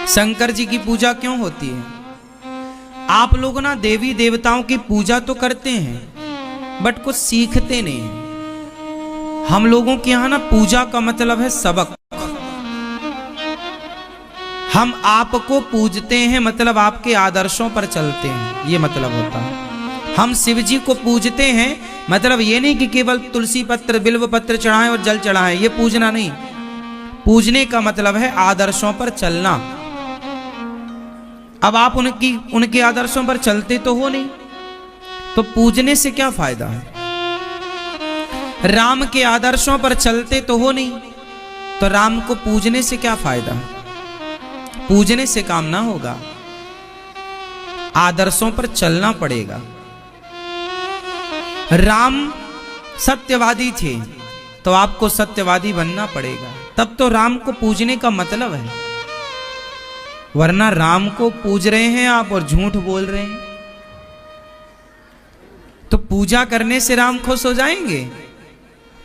शंकर जी की पूजा क्यों होती है? आप लोग ना देवी देवताओं की पूजा तो करते हैं बट कुछ सीखते नहीं हैं। हम लोगों के यहाँ ना पूजा का मतलब है सबक। हम आपको पूजते हैं मतलब आपके आदर्शों पर चलते हैं, ये मतलब होता है। हम शिव जी को पूजते हैं मतलब ये नहीं कि केवल तुलसी पत्र बिल्व पत्र चढ़ाएं और जल चढ़ाएं, ये पूजना नहीं। पूजने का मतलब है आदर्शों पर चलना। अब आप उनके आदर्शों पर चलते तो हो नहीं, तो पूजने से क्या फायदा है? राम के आदर्शों पर चलते तो हो नहीं, तो राम को पूजने से क्या फायदा है? पूजने से काम ना होगा, आदर्शों पर चलना पड़ेगा। राम सत्यवादी थे तो आपको सत्यवादी बनना पड़ेगा, तब तो राम को पूजने का मतलब है। वरना राम को पूज रहे हैं आप और झूठ बोल रहे हैं, तो पूजा करने से राम खुश हो जाएंगे?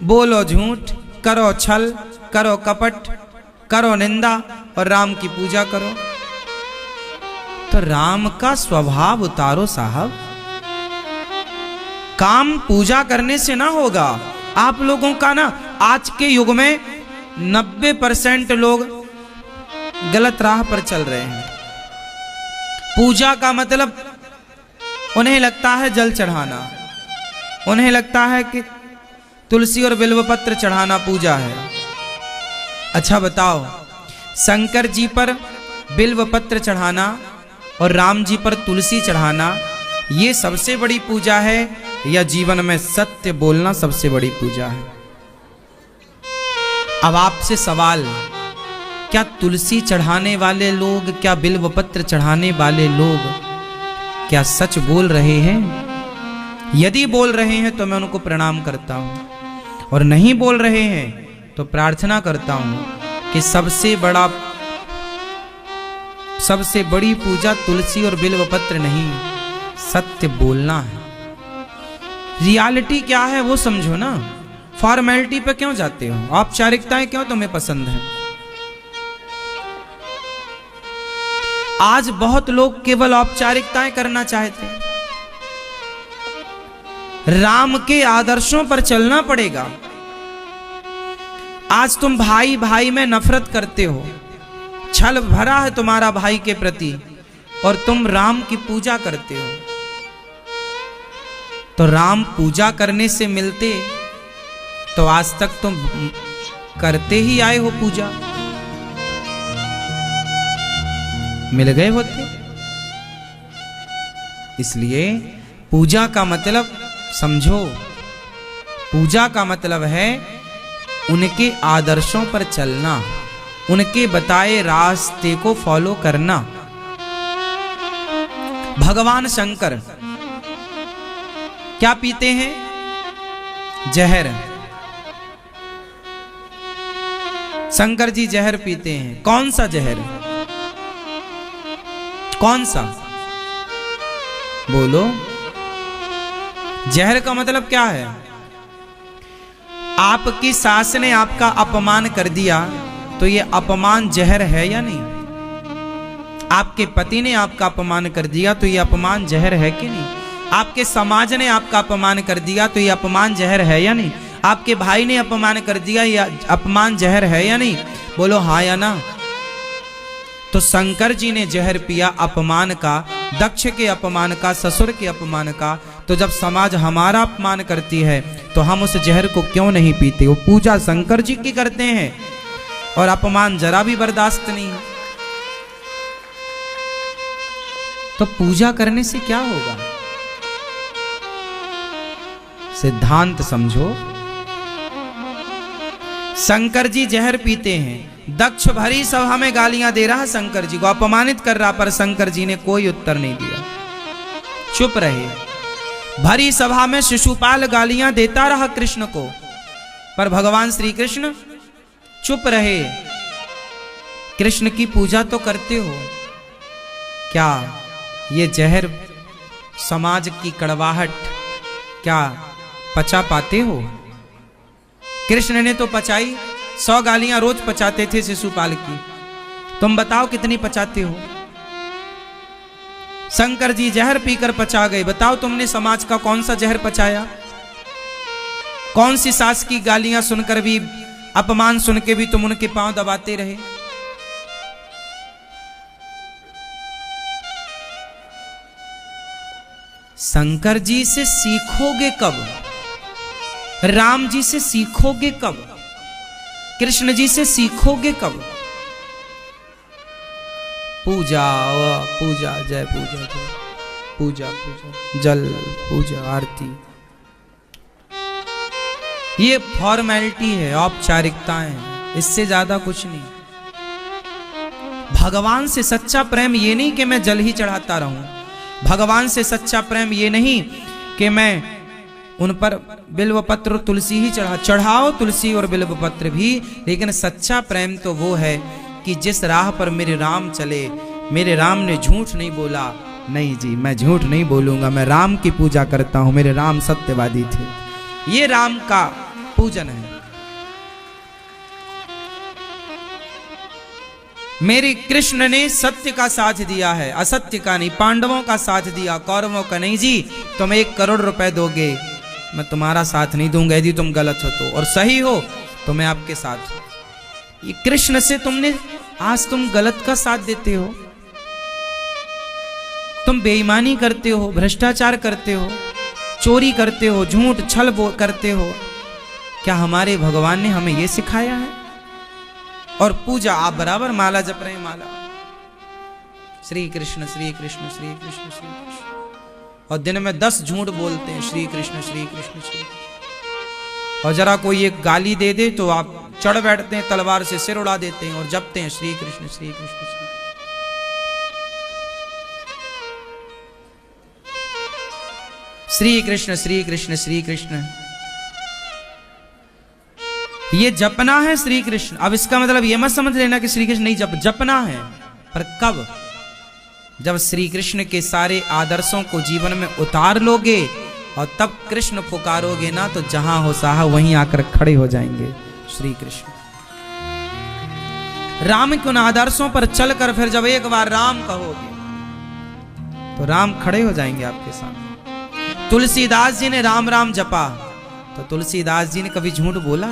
बोलो झूठ, करो छल, करो कपट, करो निंदा और राम की पूजा करो। तो राम का स्वभाव उतारो साहब। काम पूजा करने से ना होगा। आप लोगों का ना आज के युग में 90% लोग गलत राह पर चल रहे हैं। पूजा का मतलब उन्हें लगता है जल चढ़ाना, उन्हें लगता है कि तुलसी और बिल्वपत्र चढ़ाना पूजा है। अच्छा बताओ, शंकर जी पर बिल्वपत्र चढ़ाना और राम जी पर तुलसी चढ़ाना ये सबसे बड़ी पूजा है या जीवन में सत्य बोलना सबसे बड़ी पूजा है? अब आपसे सवाल, क्या तुलसी चढ़ाने वाले लोग, क्या बिल्वपत्र चढ़ाने वाले लोग क्या सच बोल रहे हैं? यदि बोल रहे हैं तो मैं उनको प्रणाम करता हूं, और नहीं बोल रहे हैं तो प्रार्थना करता हूं कि सबसे बड़ी पूजा तुलसी और बिल्वपत्र नहीं, सत्य बोलना है। रियलिटी क्या है वो समझो ना। फॉर्मेलिटी पे क्यों जाते हो? औपचारिकताएं क्यों तुम्हें पसंद है? आज बहुत लोग केवल औपचारिकताएं करना चाहते हैं। राम के आदर्शों पर चलना पड़ेगा। आज तुम भाई भाई में नफरत करते हो, छल भरा है तुम्हारा भाई के प्रति, और तुम राम की पूजा करते हो। तो राम पूजा करने से मिलते तो आज तक तुम करते ही आए हो पूजा, मिल गए होते। इसलिए पूजा का मतलब समझो। पूजा का मतलब है उनके आदर्शों पर चलना, उनके बताए रास्ते को फॉलो करना। भगवान शंकर क्या पीते हैं? जहर। शंकर जी जहर पीते हैं। कौन सा जहर? कौन सा? बोलो। जहर का मतलब क्या है? आपकी सास ने आपका अपमान कर दिया तो ये अपमान जहर है या नहीं? आपके पति ने आपका अपमान कर दिया तो ये अपमान जहर है कि नहीं? आपके समाज ने आपका अपमान कर दिया तो ये अपमान जहर है या नहीं? आपके भाई ने अपमान कर दिया, ये अपमान जहर है या नहीं? बोलो हाँ या ना। तो शंकर जी ने जहर पिया अपमान का, दक्ष के अपमान का, ससुर के अपमान का। तो जब समाज हमारा अपमान करती है तो हम उस जहर को क्यों नहीं पीते? वो पूजा शंकर जी की करते हैं और अपमान जरा भी बर्दाश्त नहीं है। तो पूजा करने से क्या होगा? सिद्धांत समझो। शंकर जी जहर पीते हैं, दक्ष भरी सभा में गालियां दे रहा शंकर जी को, अपमानित कर रहा, पर शंकर जी ने कोई उत्तर नहीं दिया, चुप रहे। भरी सभा में शिशुपाल गालियां देता रहा कृष्ण को, पर भगवान श्री कृष्ण चुप रहे। कृष्ण की पूजा तो करते हो, क्या ये जहर समाज की कड़वाहट क्या पचा पाते हो? कृष्ण ने तो पचाई, 100 गालियां रोज पचाते थे शिशुपाल की, तुम बताओ कितनी पचाते हो? शंकर जी जहर पीकर पचा गए, बताओ तुमने समाज का कौन सा जहर पचाया? कौन सी सास की गालियां सुनकर भी, अपमान सुन के भी तुम उनके पांव दबाते रहे? शंकर जी से सीखोगे कब? राम जी से सीखोगे कब? कृष्ण जी से सीखोगे कब? पूजा पूजा, जय पूजा, जय पूजा, पूजा जल पूजा आरती, ये फॉर्मेलिटी है, औपचारिकताएं हैं, इससे ज्यादा कुछ नहीं। भगवान से सच्चा प्रेम ये नहीं कि मैं जल ही चढ़ाता रहूं, भगवान से सच्चा प्रेम ये नहीं कि मैं उन पर बिल्व पत्र तुलसी ही चढ़ाओ तुलसी और बिल्व पत्र भी, लेकिन सच्चा प्रेम तो वो है कि जिस राह पर मेरे राम चले, मेरे राम ने झूठ नहीं बोला, नहीं जी मैं झूठ नहीं बोलूंगा, मैं राम की पूजा करता हूं, मेरे राम सत्यवादी थे, ये राम का पूजन है। मेरे कृष्ण ने सत्य का साथ दिया है, असत्य का नहीं, पांडवों का साथ दिया, कौरवों का नहीं जी। तुम 1 करोड़ रुपए दोगे, मैं तुम्हारा साथ नहीं दूंगा, यदि तुम गलत हो तो, और सही हो तो मैं आपके साथ हूं। ये कृष्ण से तुमने, आज तुम गलत का साथ देते हो, तुम बेईमानी करते हो, भ्रष्टाचार करते हो, चोरी करते हो, झूठ छल करते हो। क्या हमारे भगवान ने हमें यह सिखाया है? और पूजा आप बराबर माला जप रहे हैं, माला श्री कृष्ण श्री कृष्ण श्री कृष्ण श्री कृष्ण, और दिन में 10 झूठ बोलते हैं श्री कृष्ण श्री कृष्ण श्री, और जरा कोई एक गाली दे दे तो आप चढ़ बैठते हैं, तलवार से सिर उड़ा देते हैं और जपते हैं श्री कृष्ण श्री कृष्ण श्री। श्री कृष्ण श्री कृष्ण श्री कृष्ण, ये जपना है श्री कृष्ण। अब इसका मतलब ये मत समझ लेना कि श्री कृष्ण नहीं जपना है, पर कब? जब श्री कृष्ण के सारे आदर्शों को जीवन में उतार लोगे और तब कृष्ण पुकारोगे ना, तो जहां हो साहा वहीं आकर खड़े हो जाएंगे श्री कृष्ण। राम के उन आदर्शों पर चलकर फिर जब एक बार राम कहोगे तो राम खड़े हो जाएंगे आपके सामने। तुलसीदास जी ने राम राम जपा तो तुलसीदास जी ने कभी झूठ बोला?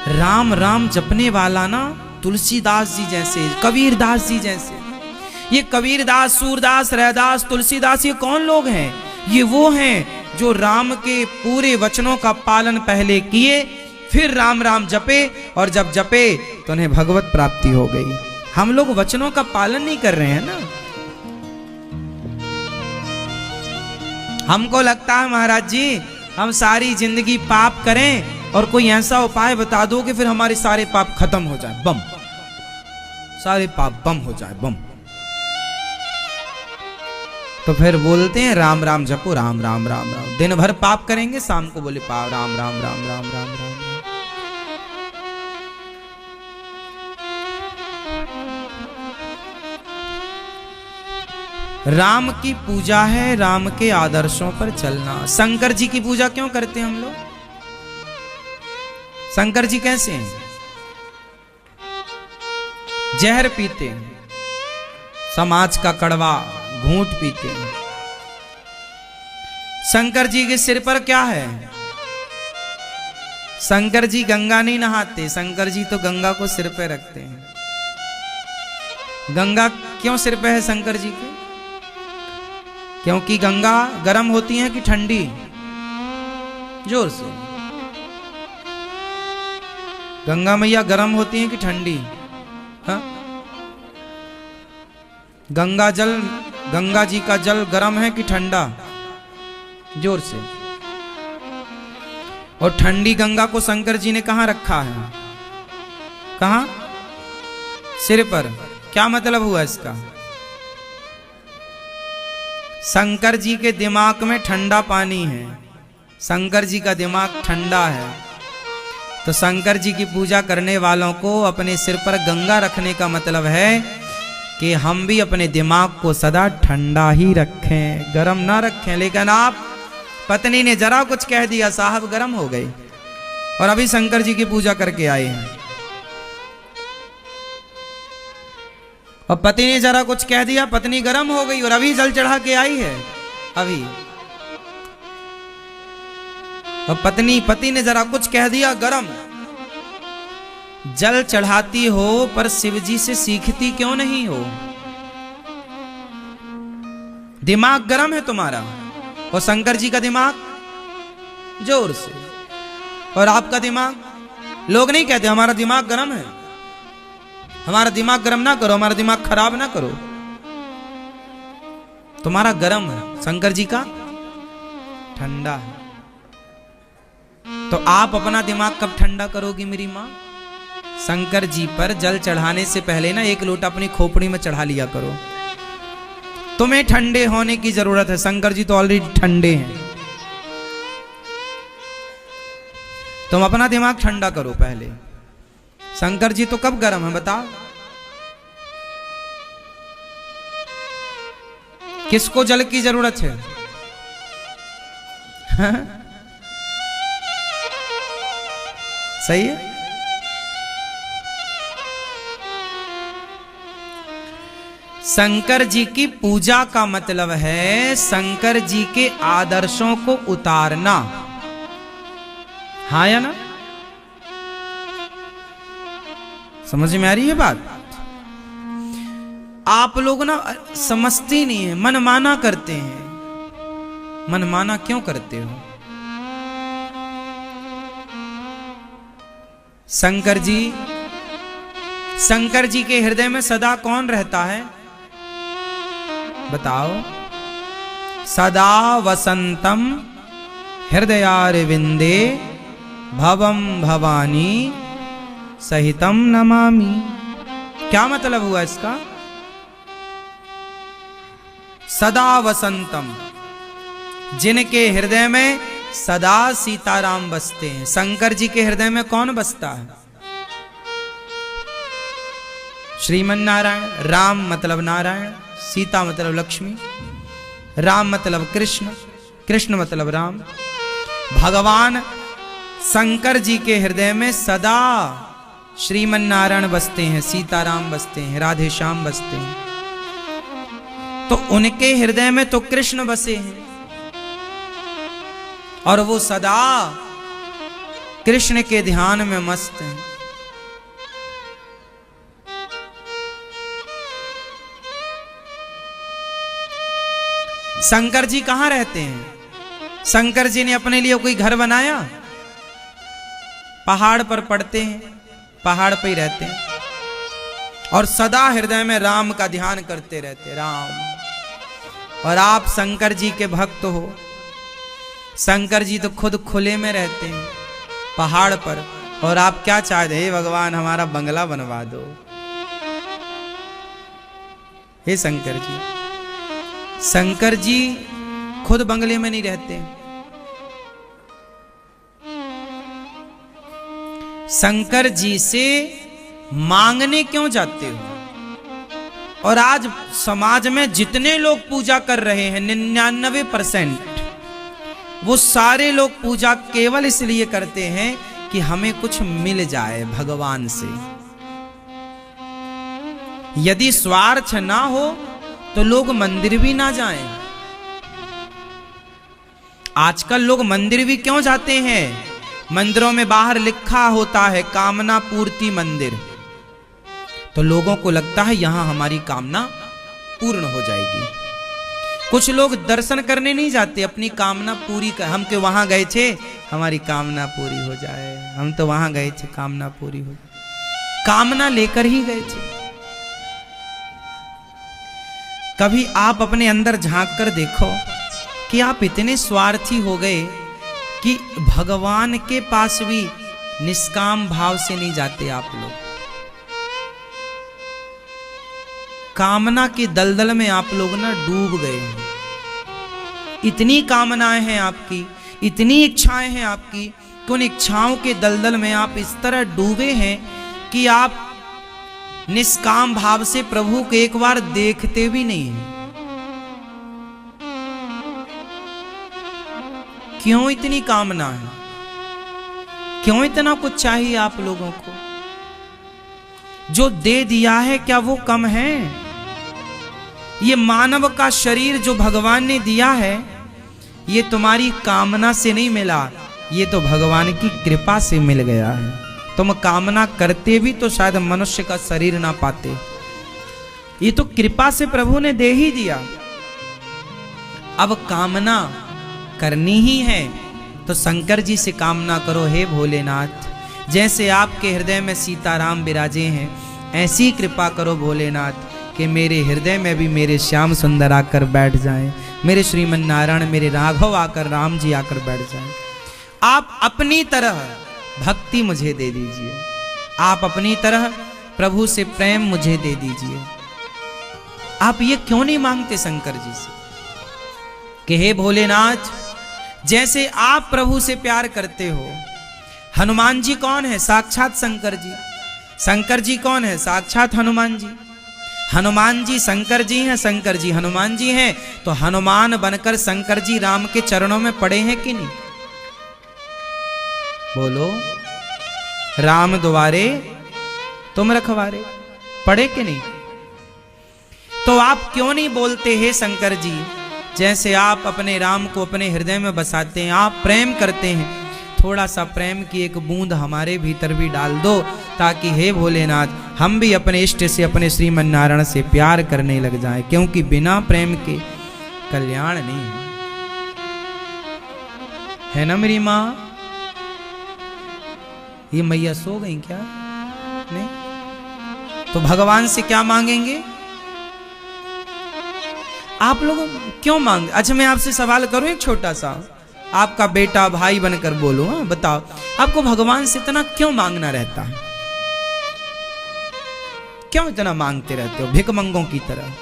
राम राम जपने वाला ना तुलसीदास जी जैसे, कबीरदास जी जैसे, ये कबीरदास, सूरदास, रैदास, तुलसीदास, ये कौन लोग हैं? ये वो हैं जो राम के पूरे वचनों का पालन पहले किए, फिर राम राम जपे, और जब जपे तो उन्हें भगवत प्राप्ति हो गई। हम लोग वचनों का पालन नहीं कर रहे हैं ना। हमको लगता है महाराज जी हम सारी जिंदगी पाप करें और कोई ऐसा उपाय बता दो कि फिर हमारे सारे पाप खत्म हो जाए, बम, सारे पाप बम हो जाए, बम। तो फिर बोलते हैं राम राम जपो, राम राम राम राम, दिन भर पाप करेंगे, शाम को बोले पाप राम राम राम राम राम राम। राम की पूजा है राम के आदर्शों पर चलना। शंकर जी की पूजा क्यों करते हैं हम लोग? शंकर जी कैसे हैं? जहर पीते हैं, समाज का कड़वा घूंट पीते हैं। शंकर जी के सिर पर क्या है? शंकर जी गंगा नहीं नहाते, शंकर जी तो गंगा को सिर पे रखते हैं। गंगा क्यों सिर पे है शंकर जी के? क्योंकि गंगा गर्म होती है कि ठंडी? जोर से, गंगा मैया गर्म होती है कि ठंडी? हाँ? गंगा जल, गंगा जी का जल गर्म है कि ठंडा? जोर से। और ठंडी गंगा को शंकर जी ने कहां रखा है? कहां? सिर पर। क्या मतलब हुआ इसका? शंकर जी के दिमाग में ठंडा पानी है, शंकर जी का दिमाग ठंडा है, तो शंकर जी की पूजा करने वालों को अपने सिर पर गंगा रखने का मतलब है कि हम भी अपने दिमाग को सदा ठंडा ही रखें, गरम ना रखें। लेकिन आप, पत्नी ने जरा कुछ कह दिया, साहब गरम हो गए, और अभी शंकर जी की पूजा करके आए हैं। और पति ने जरा कुछ कह दिया, पत्नी गर्म हो गई और अभी जल चढ़ा के आई है अभी। और पति ने जरा कुछ कह दिया, गरम। जल चढ़ाती हो पर शिव जी से सीखती क्यों नहीं हो? दिमाग गरम है तुम्हारा और शंकर जी का दिमाग जोर से, और आपका दिमाग, लोग नहीं कहते हमारा दिमाग गरम है, हमारा दिमाग गरम ना करो, हमारा दिमाग खराब ना करो। तुम्हारा गरम है, शंकर जी का ठंडा है। तो आप अपना दिमाग कब ठंडा करोगी मेरी मां? शंकर जी पर जल चढ़ाने से पहले ना एक लोटा अपनी खोपड़ी में चढ़ा लिया करो। तुम्हें ठंडे होने की जरूरत है, शंकर जी तो ऑलरेडी ठंडे हैं। तुम अपना दिमाग ठंडा करो पहले। शंकर जी तो कब गर्म है बताओ? किसको जल की जरूरत है? सही है। शंकर जी की पूजा का मतलब है शंकर जी के आदर्शों को उतारना, हाँ या ना? समझ में आ रही है बात? आप लोग ना समझते नहीं है, मनमाना करते हैं। मनमाना क्यों करते हो? शंकर जी के हृदय में सदा कौन रहता है बताओ? सदा वसंतम हृदयारविंदे भवम भवानी सहितम नमामि। क्या मतलब हुआ इसका? सदा वसंतम, जिनके हृदय में सदा सीताराम बसते हैं। शंकर जी के हृदय में कौन बसता है? श्रीमन नारायण। राम मतलब नारायण, सीता मतलब लक्ष्मी, राम मतलब कृष्ण, कृष्ण मतलब राम। भगवान शंकर जी के हृदय में सदा श्रीमन नारायण बसते हैं, सीताराम बसते हैं, राधे श्याम बसते हैं। तो उनके हृदय में तो कृष्ण बसे हैं और वो सदा कृष्ण के ध्यान में मस्त हैं। शंकर जी कहां रहते हैं? शंकर जी ने अपने लिए कोई घर बनाया? पहाड़ पर पड़ते हैं, पहाड़ पे ही रहते हैं और सदा हृदय में राम का ध्यान करते रहते, राम। और आप शंकर जी के भक्त हो। शंकर जी तो खुद खुले में रहते हैं पहाड़ पर, और आप क्या चाहते हैं? भगवान हमारा बंगला बनवा दो। हे शंकर जी, शंकर जी खुद बंगले में नहीं रहते। शंकर जी से मांगने क्यों जाते हो? और आज समाज में जितने लोग पूजा कर रहे हैं 99% वो सारे लोग पूजा केवल इसलिए करते हैं कि हमें कुछ मिल जाए भगवान से। यदि स्वार्थ ना हो तो लोग मंदिर भी ना जाएं। आजकल लोग मंदिर भी क्यों जाते हैं? मंदिरों में बाहर लिखा होता है कामना पूर्ति मंदिर, तो लोगों को लगता है यहां हमारी कामना पूर्ण हो जाएगी। कुछ लोग दर्शन करने नहीं जाते, अपनी कामना पूरी कर, हम तो वहां गए थे हमारी कामना पूरी हो जाए, हम तो वहां गए थे कामना पूरी हो जाए। कामना लेकर ही गए थे। कभी आप अपने अंदर झांक कर देखो कि आप इतने स्वार्थी हो गए कि भगवान के पास भी निष्काम भाव से नहीं जाते आप लोग। कामना के दलदल में आप लोग ना डूब गए हैं। इतनी कामनाएं हैं आपकी, इतनी इच्छाएं हैं आपकी कि उन इच्छाओं के दलदल में आप इस तरह डूबे हैं कि आप निष्काम भाव से प्रभु को एक बार देखते भी नहीं हैं। क्यों इतनी कामना है? क्यों इतना कुछ चाहिए आप लोगों को? जो दे दिया है क्या वो कम है? ये मानव का शरीर जो भगवान ने दिया है, ये तुम्हारी कामना से नहीं मिला, ये तो भगवान की कृपा से मिल गया है। तुम कामना करते भी तो शायद मनुष्य का शरीर ना पाते, ये तो कृपा से प्रभु ने दे ही दिया। अब कामना करनी ही है तो शंकर जी से कामना करो, हे भोलेनाथ, जैसे आपके हृदय में सीताराम विराजे हैं, ऐसी कृपा करो भोलेनाथ कि मेरे हृदय में भी मेरे श्याम सुंदर आकर बैठ जाएं, मेरे श्रीमन नारायण, मेरे राघव आकर, राम जी आकर बैठ जाएं। आप अपनी तरह भक्ति मुझे दे दीजिए, आप अपनी तरह प्रभु से प्रेम मुझे दे दीजिए। आप ये क्यों नहीं मांगते शंकर जी से कि हे भोलेनाथ, जैसे आप प्रभु से प्यार करते हो। हनुमान जी कौन है? साक्षात शंकर जी। शंकर जी कौन है? साक्षात हनुमान जी। हनुमान जी शंकर जी हैं, शंकर जी हनुमान जी हैं, तो हनुमान बनकर शंकर जी राम के चरणों में पड़े हैं कि नहीं? बोलो, राम द्वारे तुम रखवारे, पड़े कि नहीं? तो आप क्यों नहीं बोलते हे शंकर जी, जैसे आप अपने राम को अपने हृदय में बसाते हैं, आप प्रेम करते हैं, थोड़ा सा प्रेम की एक बूंद हमारे भीतर भी डाल दो, ताकि हे भोलेनाथ हम भी अपने इष्ट से, अपने श्रीमन नारायण से प्यार करने लग जाएं, क्योंकि बिना प्रेम के कल्याण नहीं है ना मेरी माँ? ये मैया सो गई क्या? नहीं तो भगवान से क्या मांगेंगे? आप लोग क्यों मांगते? अच्छा मैं आपसे सवाल करूं एक छोटा सा, आपका बेटा भाई बनकर बोलो, हाँ बताओ, आपको भगवान से इतना क्यों मांगना रहता है? क्यों इतना मांगते रहते हो भिखमंगों की तरह?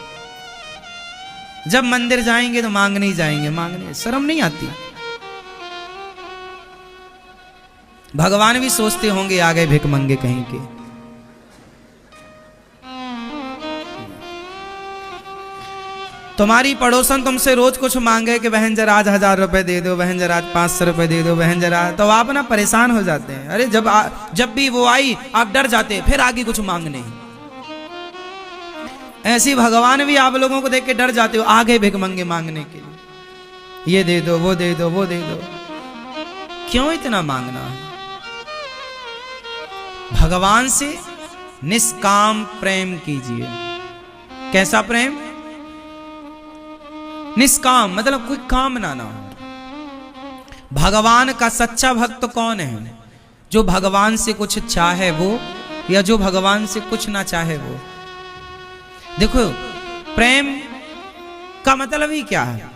जब मंदिर जाएंगे तो मांगने ही जाएंगे, मांगने, शर्म नहीं आती? भगवान भी सोचते होंगे आ गए भिखमंगे कहीं के। तुम्हारी पड़ोसन तुमसे रोज कुछ मांगे कि बहन जरा आज 1000 रुपए दे दो, बहन जरा आज 500 रुपए दे दो, बहन जरा, तो आप ना परेशान हो जाते हैं। अरे जब भी वो आई आप डर जाते हैं, फिर आगे कुछ मांगने। ऐसी भगवान भी आप लोगों को देख के डर जाते हो, आगे भिखमंगे मांगने के लिए, ये दे दो, वो दे दो, वो दे दो। क्यों इतना मांगना है? भगवान से निष्काम प्रेम कीजिए। कैसा प्रेम? निष्काम, मतलब कोई कामना ना हो। भगवान का सच्चा भक्त कौन है? जो भगवान से कुछ चाहे वो, या जो भगवान से कुछ ना चाहे वो। देखो प्रेम का मतलब ही क्या है?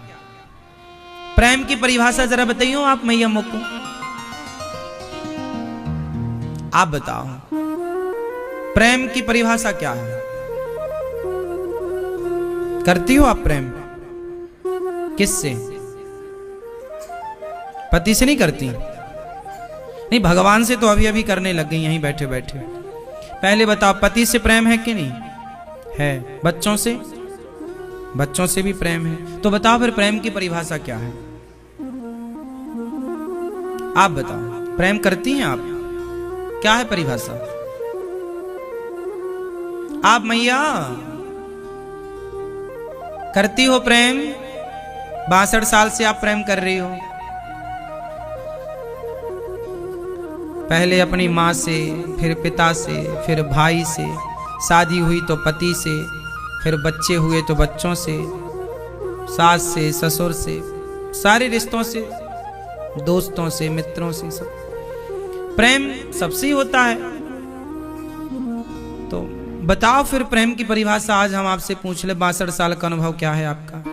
प्रेम की परिभाषा जरा बताइए आप मैया मुझको, आप बताओ प्रेम की परिभाषा क्या है? करती हो आप प्रेम? किससे? पति से नहीं करती? नहीं, भगवान से तो अभी अभी करने लग गई यहीं बैठे बैठे। पहले बताओ पति से प्रेम है कि नहीं है? बच्चों से? बच्चों से भी प्रेम है। तो बताओ फिर प्रेम की परिभाषा क्या है? आप बताओ, प्रेम करती हैं आप? क्या है परिभाषा? आप मैया करती हो प्रेम? 62 साल से आप प्रेम कर रही हो। पहले अपनी माँ से, फिर पिता से, फिर भाई से, शादी हुई तो पति से, फिर बच्चे हुए तो बच्चों से, सास से, ससुर से, सारे रिश्तों से, दोस्तों से, मित्रों से, सब प्रेम सबसे ही होता है। तो बताओ फिर प्रेम की परिभाषा आज हम आपसे पूछ ले। 62 साल का अनुभव क्या है आपका?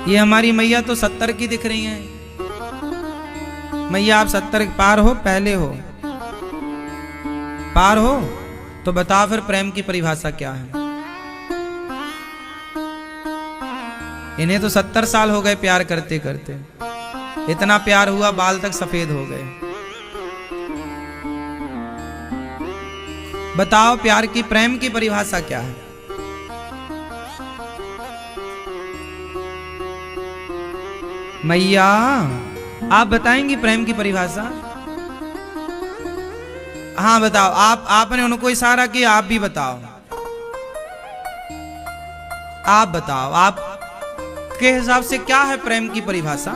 ये हमारी मैया तो 70 की दिख रही हैं। मैया आप 70 पार हो, पहले हो? पार हो? तो बताओ फिर प्रेम की परिभाषा क्या है? इन्हें तो 70 साल हो गए प्यार करते करते, इतना प्यार हुआ बाल तक सफेद हो गए। बताओ प्यार की, प्रेम की परिभाषा क्या है? मैया आप बताएंगी प्रेम की परिभाषा? हाँ बताओ, आपने उनको इशारा किया, आप भी बताओ, आप बताओ, आप के हिसाब से क्या है प्रेम की परिभाषा?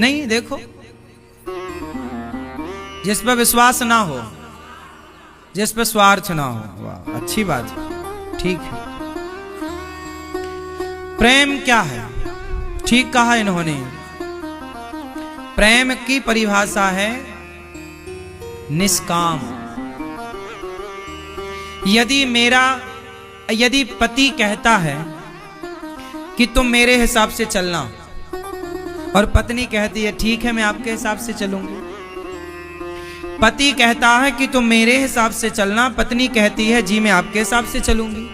नहीं, देखो, जिस पर विश्वास ना हो, जिस पर स्वार्थ ना हो। वाह, अच्छी बात है, ठीक है। प्रेम क्या है? ठीक कहा इन्होंने, प्रेम की परिभाषा है निष्काम। यदि पति कहता है कि तुम मेरे हिसाब से चलना, और पत्नी कहती है ठीक है मैं आपके हिसाब से चलूंगी। पति कहता है कि तुम मेरे हिसाब से चलना, पत्नी कहती है जी मैं आपके हिसाब से चलूंगी।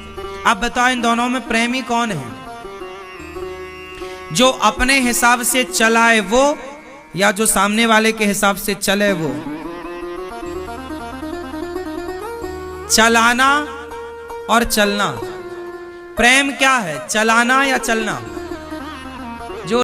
आप बताओ इन दोनों में प्रेमी कौन है? जो अपने हिसाब से चलाए वो, या जो सामने वाले के हिसाब से चले वो? चलाना और चलना, प्रेम क्या है? चलाना या चलना?